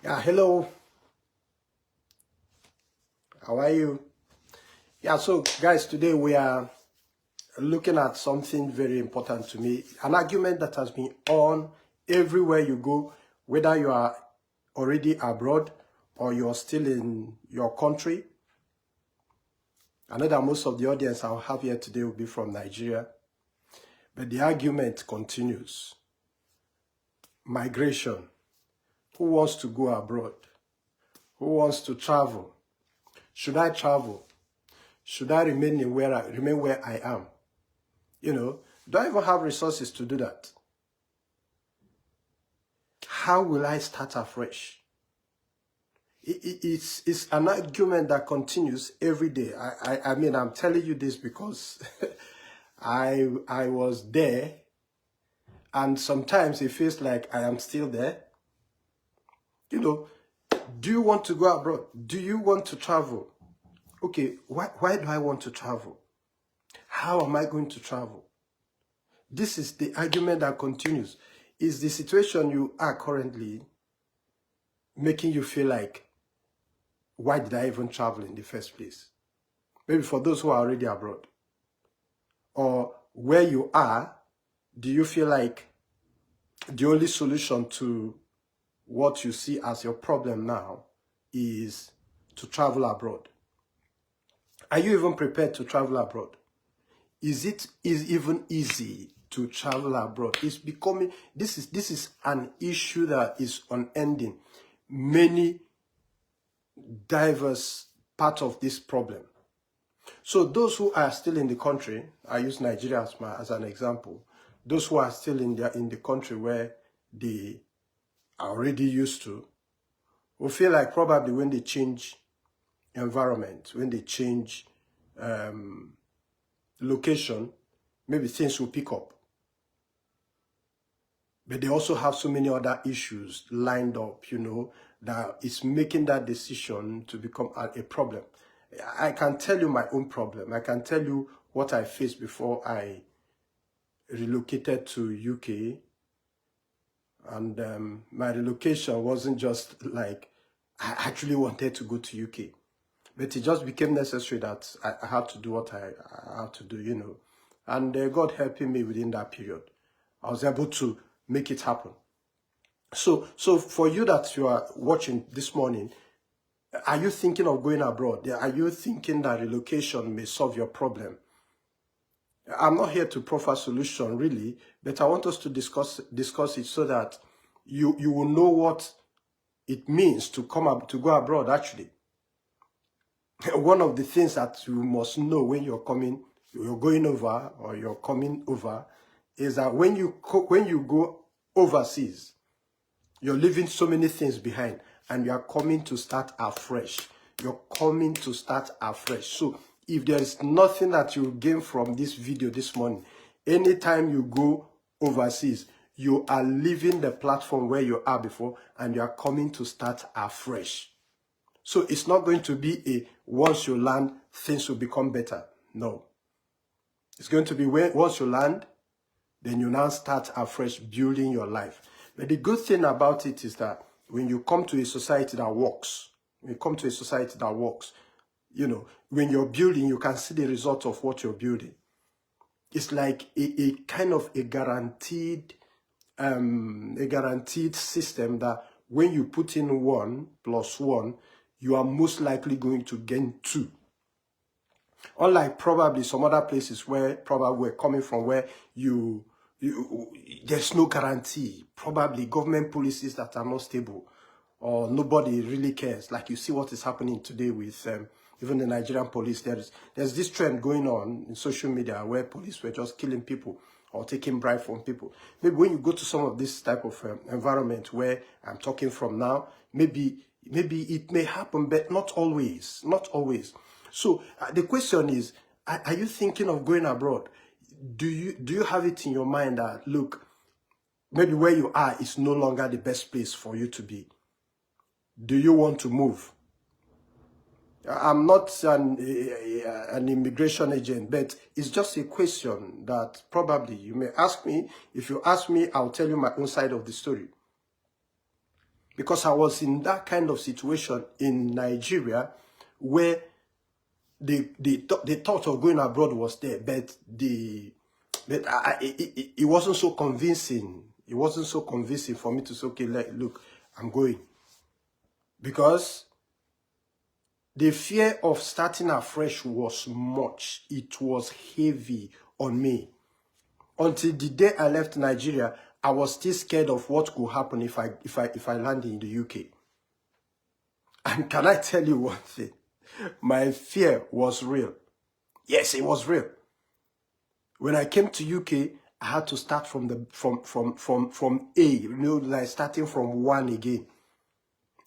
Yeah, hello. How are you? Yeah, so guys, today we are looking at something very important to me. An argument that has been on everywhere you go, whether you are already abroad or you're still in your country. I know that most of the audience I'll have here today will be from Nigeria, but the argument continues. Migration. Who wants to go abroad? Who wants to travel? Should I travel? Should I remain where I am? You know, do I even have resources to do that? How will I start afresh? It's an argument that continues every day. I mean, I'm telling you this because I was there, and sometimes it feels like I am still there. You know, do you want to go abroad? Do you want to travel? Okay, why do I want to travel? How am I going to travel? This is the argument that continues. Is the situation you are currently making you feel like, why did I even travel in the first place? Maybe for those who are already abroad. Or where you are, do you feel like the only solution to what you see as your problem now is to travel abroad? Are you even prepared to travel abroad? Is it even easy to travel abroad? It's becoming, this is an issue that is unending. Many diverse part of this problem. So those who are still in the country, I use Nigeria as an example, those who are still in the country where they are already used to, will feel like probably when they change environment, when they change location, maybe things will pick up. But they also have so many other issues lined up, you know, that is making that decision to become a problem. I can tell you my own problem. I can tell you what I faced before I relocated to UK. And my relocation wasn't just like, I actually wanted to go to UK. But it just became necessary that I had to do what I had to do, you know. And God helping me within that period, I was able to make it happen. So for you that you are watching this morning, are you thinking of going abroad? Are you thinking that relocation may solve your problem? I'm not here to proffer solution really, but I want us to discuss it so that you will know what it means to go abroad actually. One of the things that you must know when you're going over or you're coming over is that when you go overseas, you're leaving so many things behind and you are coming to start afresh. You're coming to start afresh. So if there is nothing that you gain from this video this morning, anytime you go overseas, you are leaving the platform where you are before and you are coming to start afresh. So it's not going to be once you land, things will become better. No. It's going to be once you land, then you now start afresh building your life. But the good thing about it is that when you come to a society that works, you know, when you're building, you can see the result of what you're building. It's like a kind of a guaranteed system that when you put in 1 + 1, you are most likely going to gain 2. Unlike probably some other places where probably we're coming from, where there's no guarantee. Probably government policies that are not stable, or nobody really cares. Like you see what is happening today with even the Nigerian police. There's this trend going on in social media where police were just killing people or taking bribe from people. Maybe when you go to some of this type of environment where I'm talking from now, maybe it may happen, but not always. Not always. So the question is, are you thinking of going abroad? Do you have it in your mind that, look, maybe where you are is no longer the best place for you to be? Do you want to move? I'm not an immigration agent, but it's just a question that probably you may ask me. If you ask me, I'll tell you my own side of the story. because I was in that kind of situation in Nigeria where the thought of going abroad was there, but it wasn't so convincing. It wasn't so convincing for me to say, okay, look, I'm going. Because the fear of starting afresh was much. It was heavy on me. Until the day I left Nigeria, I was still scared of what could happen if I land in the UK. And can I tell you one thing? My fear was real. Yes, it was real. When I came to UK, I had to start from A, you know, like starting from one again.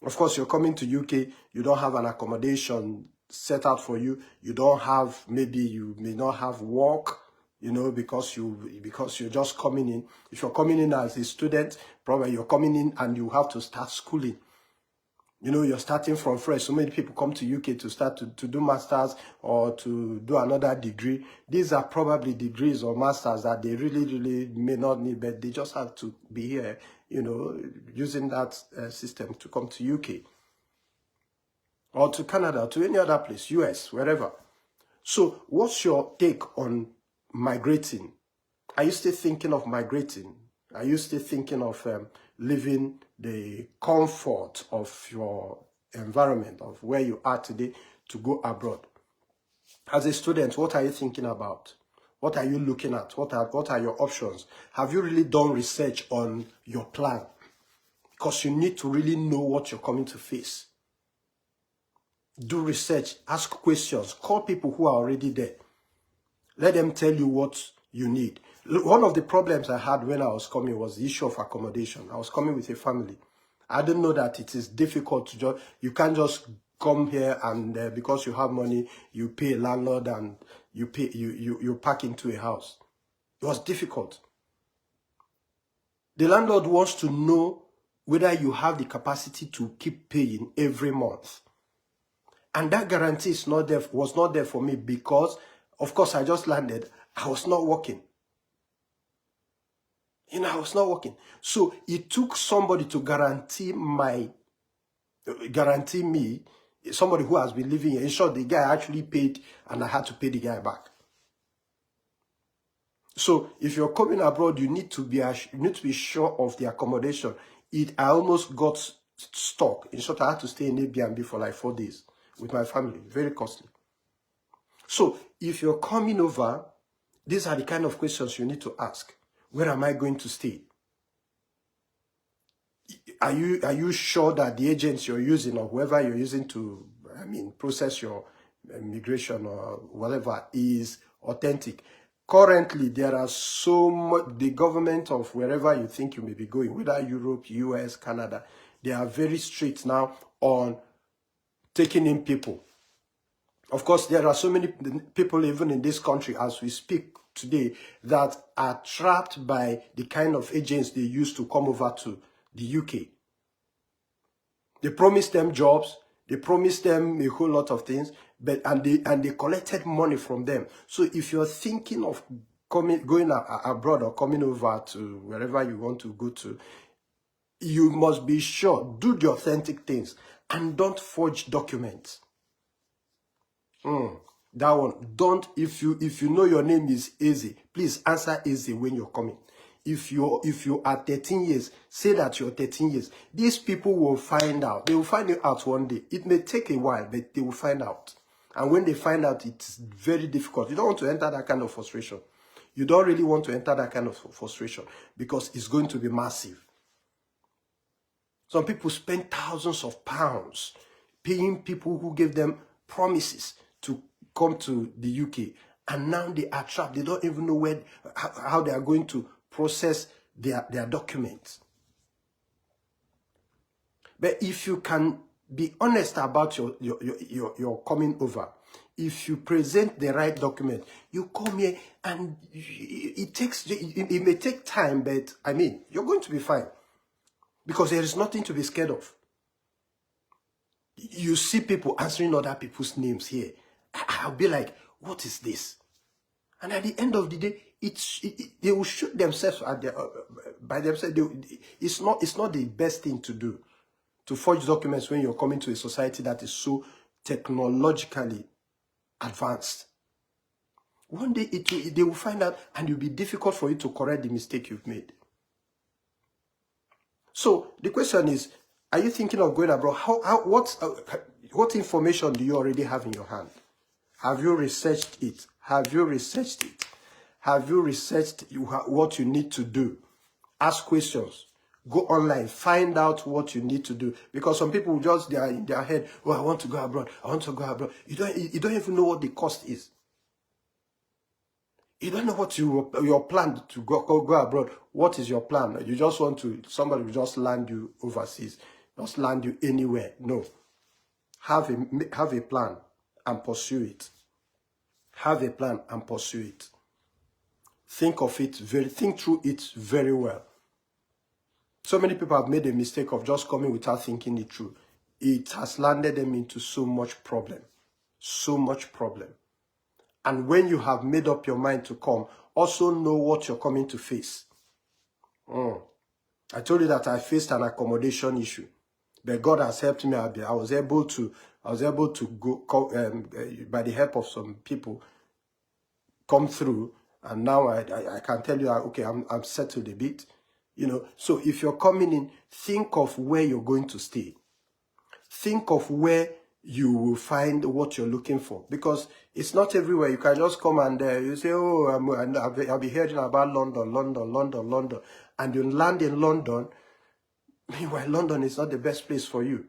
Of course, you're coming to UK, you don't have an accommodation set out for you. You don't have, maybe you may not have work, you know, because you're just coming in. If you're coming in as a student, probably you're coming in and you have to start schooling. You know, you're starting from fresh. So many people come to UK to start to do masters or to do another degree. These are probably degrees or masters that they really may not need, but they just have to be here, you know, using that system to come to UK or to Canada, to any other place, US, wherever. So what's your take on migrating? Are you still thinking of migrating? Are you still thinking of leaving the comfort of your environment, of where you are today, to go abroad? As a student, what are you thinking about? What are you looking at? What are your options? Have you really done research on your plan? Because you need to really know what you're coming to face. Do research, ask questions, call people who are already there. Let them tell you what you need. One of the problems I had when I was coming was the issue of accommodation. I was coming with a family. I didn't know that it is difficult to just, you can't just come here and because you have money, you pay a landlord and you pack into a house. It was difficult. The landlord wants to know whether you have the capacity to keep paying every month. And that guarantee was not there for me because, of course, I just landed. I was not working. You know, I was not working. So it took somebody to guarantee me, somebody who has been living here. In short, the guy actually paid and I had to pay the guy back. So if you're coming abroad, you need to be sure of the accommodation. I almost got stuck. In short, I had to stay in Airbnb for like 4 days with my family. Very costly. So if you're coming over, these are the kind of questions you need to ask. Where am I going to stay? Are you sure that the agents you're using or whoever you're using to, process your immigration or whatever is authentic? Currently, there are so much, the government of wherever you think you may be going, whether Europe, US, Canada, they are very strict now on taking in people. Of course, there are so many people even in this country as we speak today that are trapped by the kind of agents they use to come over to the UK. They promised them jobs, they promised them a whole lot of things, and they collected money from them. So if you're thinking of going abroad or coming over to wherever you want to go to, you must be sure, do the authentic things, and don't forge documents. That one, don't, if you know your name is Easy, please answer Easy when you're coming. If you are 13 years, say that you're 13 years. These people will find out. They will find you out one day. It may take a while, but they will find out. And when they find out, it's very difficult. You don't want to enter that kind of frustration. You don't really want to enter that kind of frustration because it's going to be massive. Some people spend thousands of pounds paying people who gave them promises to come to the UK. And now they are trapped. They don't even know how they are going to process their documents. But if you can be honest about your coming over, if you present the right document, you come here and it may take time, but you're going to be fine because there is nothing to be scared of. You see people answering other people's names here. I'll be like, what is this? And at the end of the day, they will shoot themselves by themselves. It's not the best thing to do. to forge documents when you're coming to a society that is so technologically advanced. One day they will find out, and it will be difficult for you to correct the mistake you've made. So the question is, are you thinking of going abroad? What information do you already have in your hand? Have you researched it? Have you researched it? Have you researched what you need to do? Ask questions. Go online. Find out what you need to do. Because some people just, they are in their head, oh, I want to go abroad. I want to go abroad. You don't even know what the cost is. You don't know what your plan to go abroad. What is your plan? You just want to, somebody will just land you overseas. Just land you anywhere. No. Have a plan and pursue it. Have a plan and pursue it. Think through it very well. So many people have made the mistake of just coming without thinking it through. It has landed them into so much problem. So much problem. And when you have made up your mind to come, also know what you're coming to face. I told you that I faced an accommodation issue, but God has helped me. I was able to go by the help of some people, come through, and now I can tell you, okay, I'm settled a bit, you know. So if you're coming in, think of where you're going to stay. Think of where you will find what you're looking for, because it's not everywhere. You can just come and you say, oh, I'll be hearing about London, and you land in London. Meanwhile, London is not the best place for you.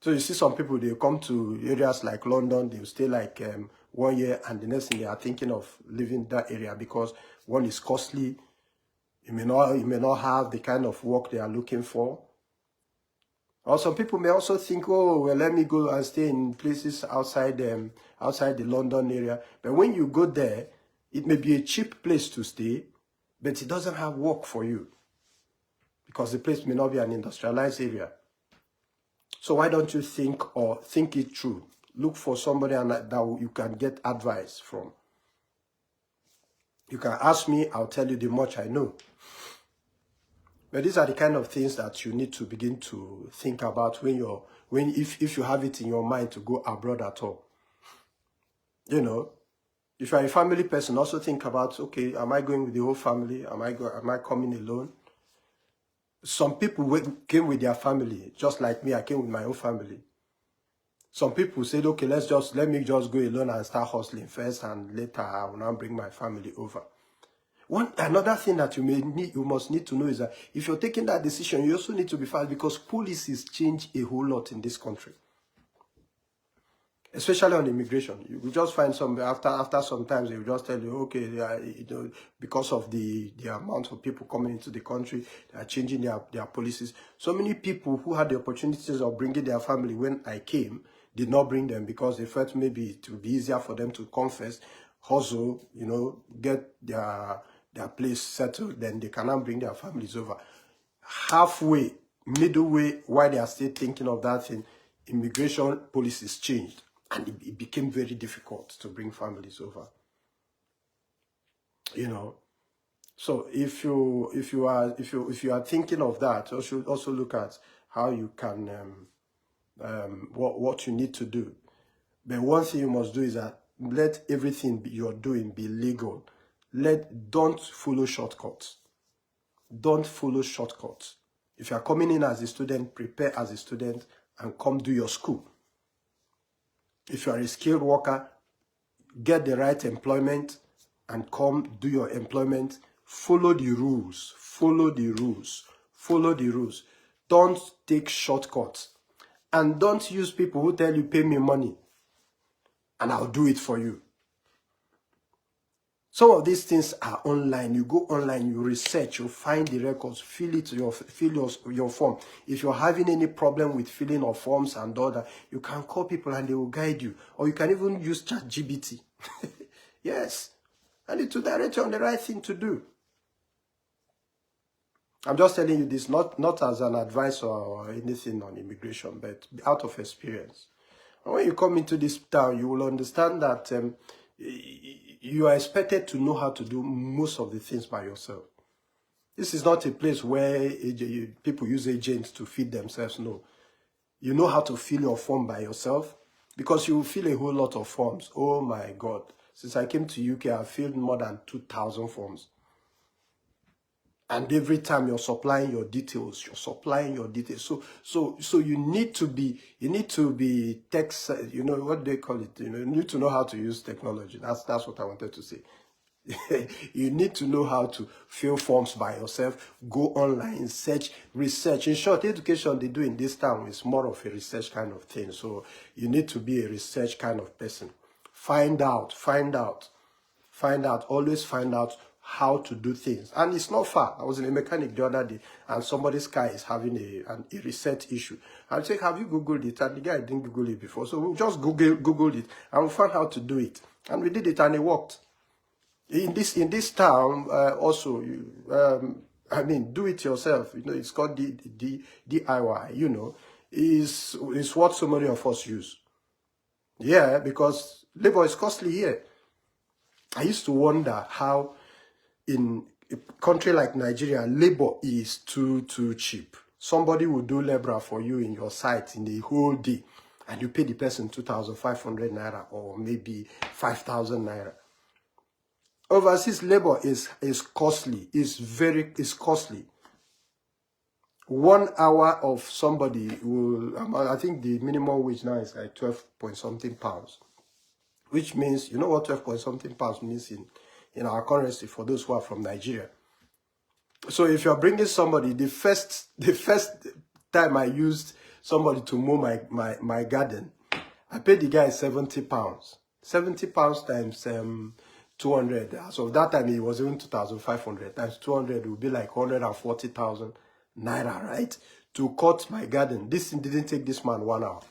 So you see some people, they come to areas like London, they'll stay like 1 year, and the next thing they are thinking of leaving that area because one is costly. You may not have the kind of work they are looking for. Or some people may also think, oh, well, let me go and stay in places outside the London area. But when you go there, it may be a cheap place to stay, but it doesn't have work for you because the place may not be an industrialized area. So why don't you think it through? Look for somebody that you can get advice from. You can ask me, I'll tell you the much I know. But these are the kind of things that you need to begin to think about if you have it in your mind to go abroad at all. You know, if you're a family person, also think about, okay, am I going with the whole family? Am I coming alone? Some people came with their family, just like me. I came with my own family. Some people said, okay, let me just go alone and start hustling first, and later I will now bring my family over. Another thing that you must need to know is that if you're taking that decision, you also need to be fast, because policies change a whole lot in this country, especially on immigration. You will just find after sometimes they will just tell you, okay, you know, because of the amount of people coming into the country, they are changing their policies. So many people who had the opportunities of bringing their family when I came did not bring them because they felt maybe it would be easier for them to come first, hustle, you know, get their place settled, then they cannot bring their families over. Halfway, middle way, while they are still thinking of that thing, immigration policies changed, and it became very difficult to bring families over. You know, so if you are thinking of that, you should also look at how you can what you need to do. But one thing you must do is that let everything you're doing be legal. Don't follow shortcuts. Don't follow shortcuts. If you are coming in as a student, prepare as a student and come do your school. If you are a skilled worker, get the right employment and come do your employment. Follow the rules. Follow the rules. Follow the rules. Don't take shortcuts. And don't use people who tell you, pay me money and I'll do it for you. Some of these things are online. You go online, you research, you find the records, fill your form. If you're having any problem with filling of forms and all that, you can call people and they will guide you. Or you can even use ChatGPT. Yes. And it will direct you on the right thing to do. I'm just telling you this, not as an advice or anything on immigration, but out of experience. And when you come into this town, you will understand that you are expected to know how to do most of the things by yourself. This is not a place where people use agents to feed themselves. No. You know how to fill your form by yourself because you will fill a whole lot of forms. Oh my God. Since I came to UK, I've filled more than 2,000 forms. And every time you're supplying your details, So you need to be tech, you know, what they call it? You know, you need to know how to use technology. That's what I wanted to say. You need to know how to fill forms by yourself, go online, search, research. In short, education they do in this town is more of a research kind of thing. So you need to be a research kind of person. Find out, always find out how to do things. And it's not far. I was in a mechanic the other day and somebody's car is having a reset issue. I said, have you Googled it? And the guy didn't Google it before. So we just Googled it and we found how to do it. And we did it and it worked. In this town, also, I mean, do it yourself. You know, it's called DIY. You know, is what so many of us use. Yeah, because labor is costly here. I used to wonder how, in a country like Nigeria, labor is too cheap. Somebody will do labor for you in your site in the whole day, and you pay the person 2,500 naira or maybe 5,000 naira. Overseas labor is costly. It's costly. 1 hour of somebody will, I think the minimum wage now is like 12 point something pounds, which means, you know what 12 point something pounds means in our currency for those who are from Nigeria. So if you're bringing somebody, the first time I used somebody to mow my garden, I paid the guy 70 pounds. 70 pounds times 200. So that time it was even 2,500 times 200 would be like 140,000 naira, right? To cut my garden. This thing didn't take this man 1 hour.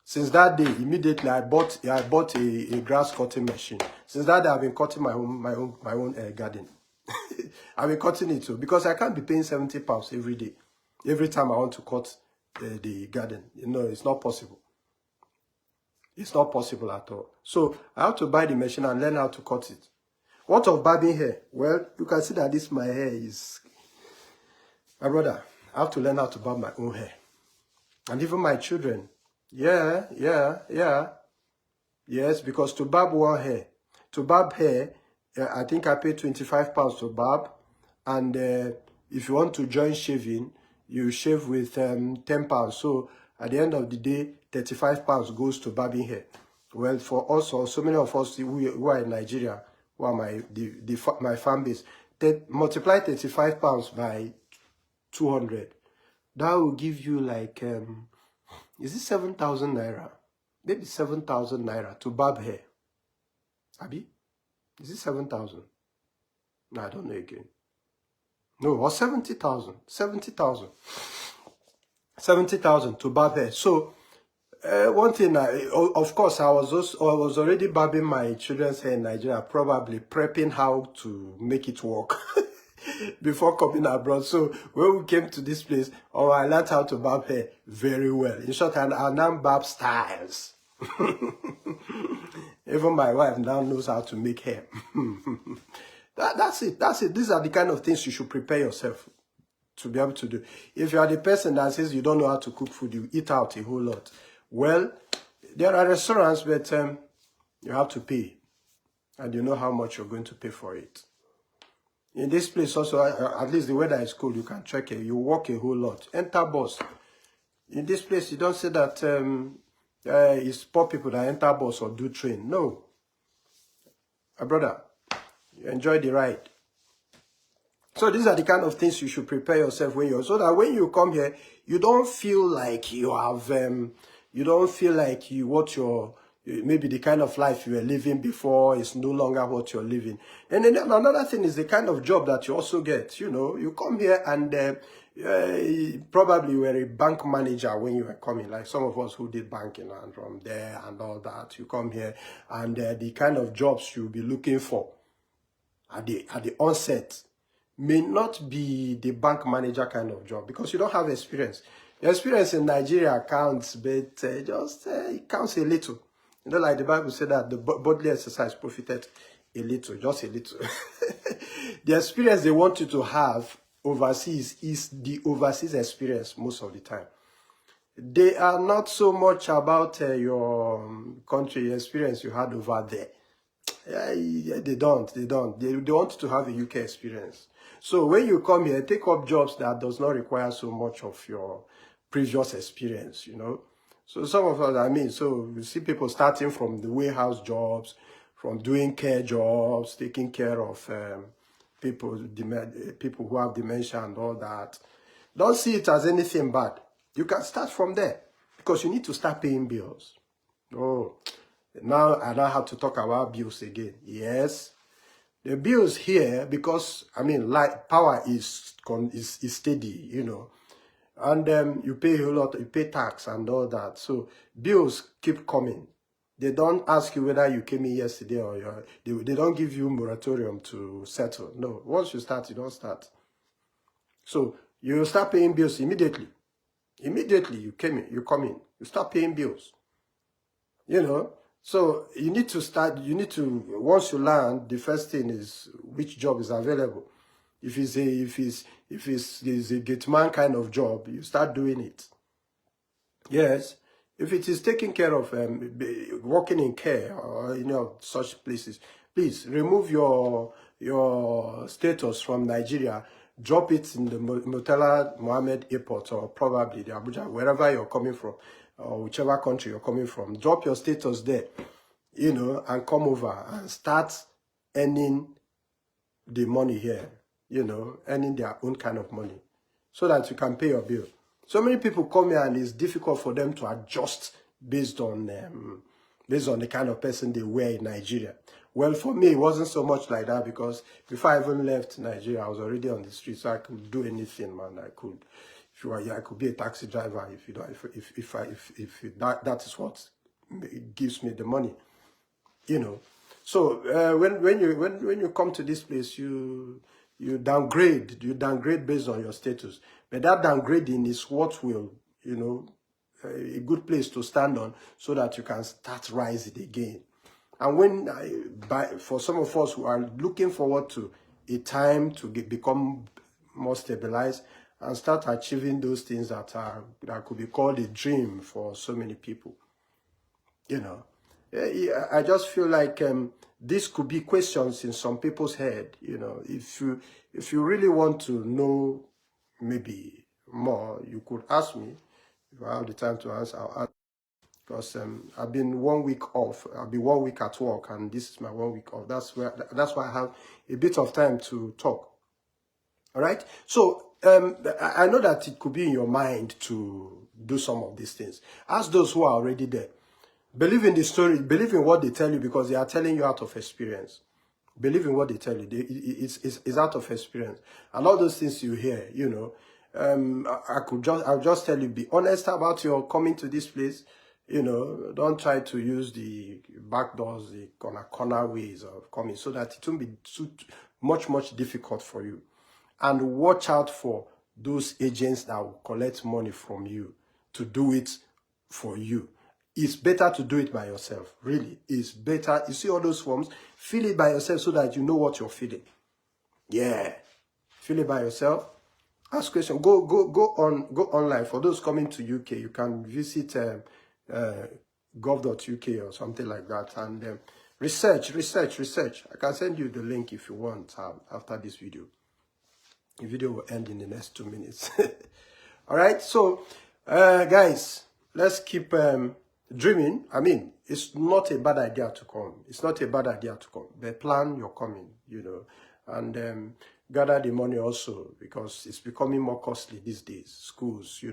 Since that day, immediately I bought a grass cutting machine. Since that day, I've been cutting my own garden. I've been cutting it too because I can't be paying 70 pounds every day, every time I want to cut the garden. You know, it's not possible. It's not possible at all. So I have to buy the machine and learn how to cut it. What of barbing hair? Well, you can see that my hair is... My brother, I have to learn how to barb my own hair. And even my children. Yeah. Yes, because to barb hair, I think I pay 25 pounds to barb. And if you want to join shaving, you shave with 10 pounds. So at the end of the day, 35 pounds goes to barbing hair. Well, for us, so many of us who are in Nigeria, who are my fan base, multiply 35 pounds by 200. That will give you like, is it 7,000 naira? Maybe 7,000 naira to barb hair. Abi? Is it 7,000? No, I don't know again. No, or 70,000. 70,000. 70,000 to barb hair. So, one thing, of course, I was already barbing my children's hair in Nigeria, probably prepping how to make it work before coming abroad. So when we came to this place, I learned how to barb hair very well. In short, I now barb styles. Even my wife now knows how to make hair. That's it. These are the kind of things you should prepare yourself to be able to do. If you are the person that says you don't know how to cook food, you eat out a whole lot. Well, there are restaurants, but you have to pay. And you know how much you're going to pay for it. In this place also, at least the weather is cool, you can check it. You walk a whole lot. Enter bus. In this place, you don't say that it's poor people that enter bus or do train. No. My brother, you enjoy the ride. So these are the kind of things you should prepare yourself so that when you come here, you don't feel like you have, maybe the kind of life you were living before is no longer what you're living. And then another thing is the kind of job that you also get. You know, you come here and probably you were a bank manager when you were coming, like some of us who did banking and from there and all that. You come here and the kind of jobs you'll be looking for at the onset may not be the bank manager kind of job because you don't have experience. The experience in Nigeria counts, but it counts a little. You know, like the Bible said that the bodily exercise profited a little, just a little. The experience they want you to have overseas is the overseas experience most of the time. They are not so much about your country experience you had over there. Yeah, they don't. They want to have a UK experience. So when you come here, take up jobs that does not require so much of your previous experience, you know. So some of us, I mean, so you see people starting from the warehouse jobs, from doing care jobs, taking care of people who have dementia and all that. Don't see it as anything bad. You can start from there because you need to start paying bills. Oh, now I don't have to talk about bills again. Yes, the bills here, because I mean, like power is steady, you know, and you pay a whole lot, you pay tax and all that. So bills keep coming. They don't ask you whether you came in yesterday or they don't give you moratorium to settle. No, once you start, you don't start. So you start paying bills immediately. Immediately you come in, you start paying bills. You know, so you need to start, once you learn, the first thing is which job is available. If it's a gate man kind of job, you start doing it. Yes. If it is taking care of working in care or such places, please remove your status from Nigeria, drop it in the Murtala Mohammed Airport or probably the Abuja, wherever you're coming from, or whichever country you're coming from. Drop your status there, and come over and start earning the money here, earning their own kind of money so that you can pay your bill. So many people come here and it's difficult for them to adjust based on the kind of person they were in Nigeria. Well, for me, it wasn't so much like that because before I even left Nigeria, I was already on the street, so I could do anything, man. I could, if you are here, I could be a taxi driver if that is what gives me the money, So when you come to this place, you downgrade based on your status. But that downgrading is what will, a good place to stand on so that you can start rising again. And for some of us who are looking forward to a time to become more stabilized and start achieving those things that could be called a dream for so many people, I just feel like this could be questions in some people's head. If you really want to know maybe more, you could ask me. If I have the time to answer, I'll ask. Because I've been 1 week off. I'll be 1 week at work, and this is my 1 week off. That's why I have a bit of time to talk. All right. So I know that it could be in your mind to do some of these things. Ask those who are already there. Believe in the story. Believe in what they tell you because they are telling you out of experience. Believe in what they tell you. It's out of experience. And all those things you hear, I'll just tell you, be honest about your coming to this place. Don't try to use the back doors, the corner ways of coming so that it won't be much difficult for you. And watch out for those agents that will collect money from you to do it for you. It's better to do it by yourself. Really, it's better. You see all those forms, fill it by yourself so that you know what you're feeling. Yeah, fill it by yourself. Ask questions. Go online. For those coming to UK, you can visit gov.uk or something like that and research. I can send you the link if you want after this video. The video will end in the next 2 minutes. All right, so guys, let's keep dreaming. I mean, it's not a bad idea to come. It's not a bad idea to come. But plan your coming, and gather the money also because it's becoming more costly these days. Schools,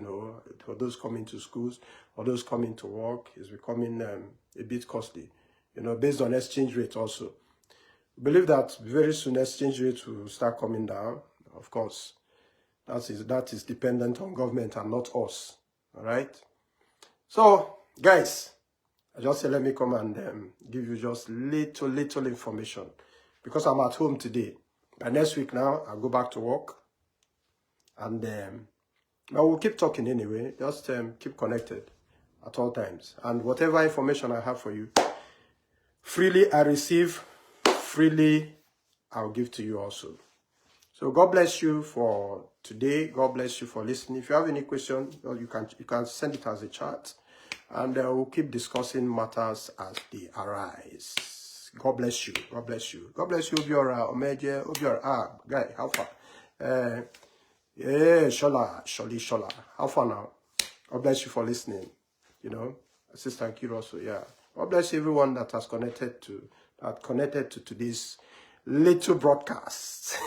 for those coming to schools or those coming to work, it's becoming a bit costly, based on exchange rate also. Believe that very soon exchange rate will start coming down. Of course, that is dependent on government and not us. All right. So, guys, I just said let me come and give you just little information because I'm at home today. By next week now, I'll go back to work, and now we'll keep talking anyway. Just keep connected at all times, and whatever information I have for you, freely I receive. freely I'll give to you also. So God bless you for today. God bless you for listening. If you have any question, well, you can send it as a chat, and we'll keep discussing matters as they arise. God bless you. God bless you. God bless you. Obiora, Omeje, Obiora, guy, how far? Yeah, Shola. How far now? God bless you for listening. You know, Sister Kiro also, yeah. God bless everyone that has connected to today's little broadcast.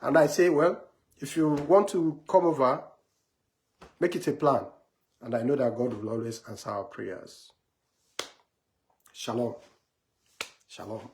And I say, well, if you want to come over, make it a plan. And I know that God will always answer our prayers. Shalom. Shalom.